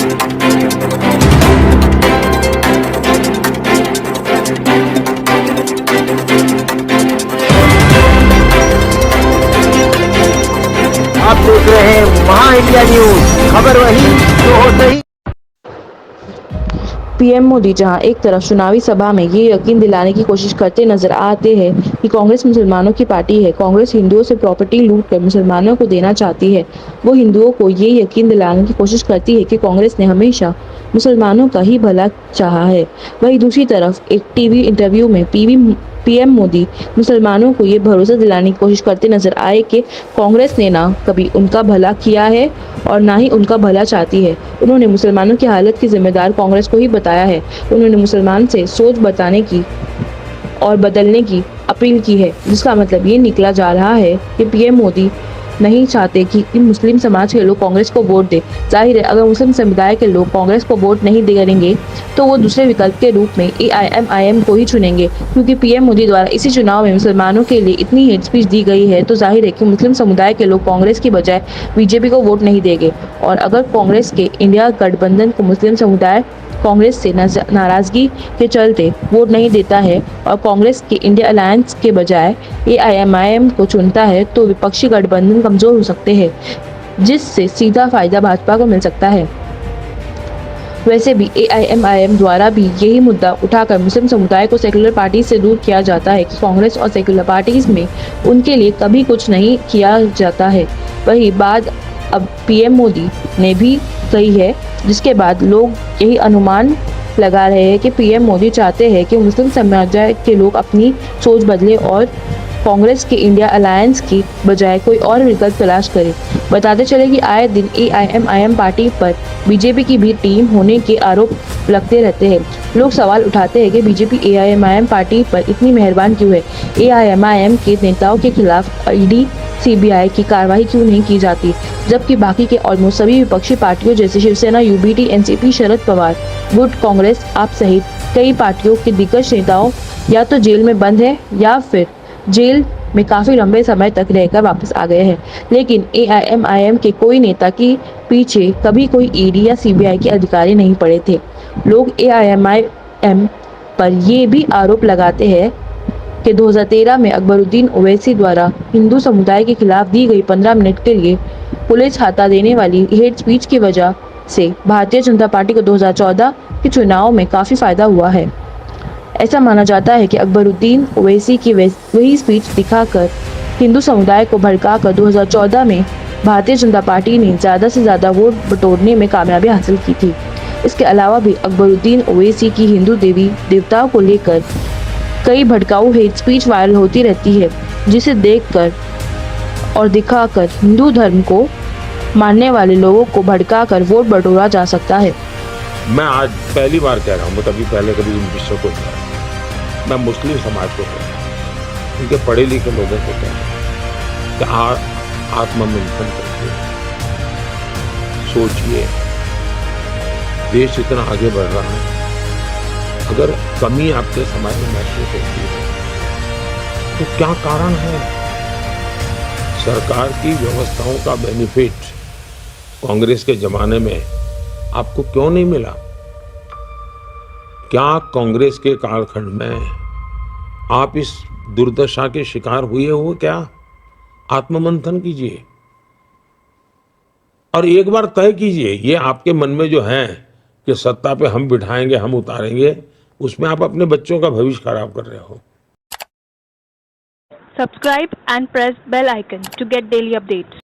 आप देख रहे हैं महा इंडिया न्यूज, खबर वही जो हो सही। पीएम मोदी जहां एक तरफ चुनावी सभा में ये यकीन दिलाने की कोशिश करते नजर आते हैं कि कांग्रेस मुसलमानों की पार्टी है, कांग्रेस हिंदुओं से प्रॉपर्टी लूट कर मुसलमानों को देना चाहती है, वो हिंदुओं को ये यकीन दिलाने की कोशिश करती है कि कांग्रेस ने हमेशा मुसलमानों का ही भला चाहा है। वहीं दूसरी तरफ एक टीवी इंटरव्यू में पीएम मोदी मुसलमानों को ये भरोसा दिलाने की कोशिश करते नजर आए कि कांग्रेस ने ना कभी उनका भला किया है और ना ही उनका भला चाहती है। उन्होंने मुसलमानों की हालत की जिम्मेदार कांग्रेस को ही बताया है। उन्होंने मुसलमान से सोच बताने की और बदलने की अपील की है, जिसका मतलब ये निकला जा रहा है कि पीएम मोदी नहीं चाहते कि मुस्लिम समाज के लोग कांग्रेस को वोट दे। जाहिर है, अगर मुस्लिम समुदाय के लोग कांग्रेस को वोट नहीं करेंगे तो वो दूसरे विकल्प के रूप में AIMIM को ही चुनेंगे, क्योंकि पीएम मोदी द्वारा इसी चुनाव में मुसलमानों के लिए इतनी हेट स्पीच दी गई है। तो जाहिर है कि मुस्लिम समुदाय के लोग कांग्रेस की बजाय बीजेपी को वोट नहीं देंगे। और अगर कांग्रेस के इंडिया गठबंधन को मुस्लिम समुदाय कांग्रेस से नाराजगी के चलते वोट नहीं देता है और कांग्रेस के इंडिया अलायंस के बजाय AIMIM को चुनता है, तो विपक्षी गठबंधन कमजोर हो सकते हैं, जिससे सीधा फायदा भाजपा को मिल सकता है। वैसे भी AIMIM द्वारा भी यही मुद्दा उठाकर मुस्लिम समुदाय को सेक्युलर पार्टी से दूर किया जाता है कि कांग्रेस और सेक्युलर पार्टीज में उनके लिए कभी कुछ नहीं किया जाता है। वही बात अब पीएम मोदी ने भी कही है, जिसके बाद लोग यही अनुमान लगा रहे हैं कि पीएम मोदी चाहते हैं कि मुस्लिम समुदाय के लोग अपनी सोच बदले और कांग्रेस के इंडिया अलायंस की बजाय कोई और विकल्प तलाश करें। बताते चले कि आए दिन AIMIM पार्टी पर बीजेपी की भी टीम होने के आरोप लगते रहते हैं। लोग सवाल उठाते हैं कि बीजेपी AIMIM पार्टी पर इतनी मेहरबान क्यों है। AIMIM के नेताओं के खिलाफ ED CBI की कार्रवाई क्यों नहीं की जाती, जबकि बाकी के ऑलमोस्ट सभी विपक्षी पार्टियों जैसे शिवसेना, UBT, NCP, शरद पवार गुट, कांग्रेस आप सहित कई पार्टियों के दिग्गज नेताओं या तो जेल में बंद है या फिर जेल में काफी लंबे समय तक रहकर वापस आ गए हैं। लेकिन AIMIM के कोई नेता के पीछे कभी कोई ED या CBI के अधिकारी नहीं पड़े थे। लोग AIMIM पर ये भी आरोप लगाते हैं कि 2013 में अकबरुद्दीन ओवैसी द्वारा हिंदू समुदाय के खिलाफ दी गई 15 मिनट के लिए पुलिस हटा देने वाली हेट स्पीच की वजह से भारतीय जनता पार्टी को 2014 के चुनाव में काफी फायदा हुआ है। ऐसा माना जाता है कि अकबरुद्दीन ओवैसी की वही स्पीच दिखाकर हिंदू समुदाय को भड़काकर 2014 में भारतीय जनता पार्टी ने ज्यादा से ज्यादा वोट बटोरने में कामयाबी हासिल की थी। इसके अलावा भी अकबरुद्दीन ओवैसी की हिंदू देवी देवताओं को लेकर कई भड़काऊ हेट स्पीच वायरल होती रहती है, जिसे देखकर और दिखाकर हिंदू धर्म को मानने वाले लोगों को भड़काकर वोट बटोरा जा सकता है। मैं आज पहली बार कह रहा हूँ, कभी पहले कभी इन विषयों को कह रहा हूँ। मैं मुस्लिम समाज को कह रहा हूँ, उनके पढ़े लिखे लोगों को कह रहा हूँ कि आत्ममंथन करके सोचिए, देश इतना आगे बढ़ रहा है, अगर कमी आपके समाज में महसूस होती है तो क्या कारण है? सरकार की व्यवस्थाओं का बेनिफिट कांग्रेस के जमाने में आपको क्यों नहीं मिला? क्या कांग्रेस के कालखंड में आप इस दुर्दशा के शिकार हुए हो क्या? आत्ममंथन कीजिए और एक बार तय कीजिए, ये आपके मन में जो है कि सत्ता पे हम बिठाएंगे, हम उतारेंगे, उसमें आप अपने बच्चों का भविष्य खराब कर रहे हो। Subscribe and press bell icon to get daily updates.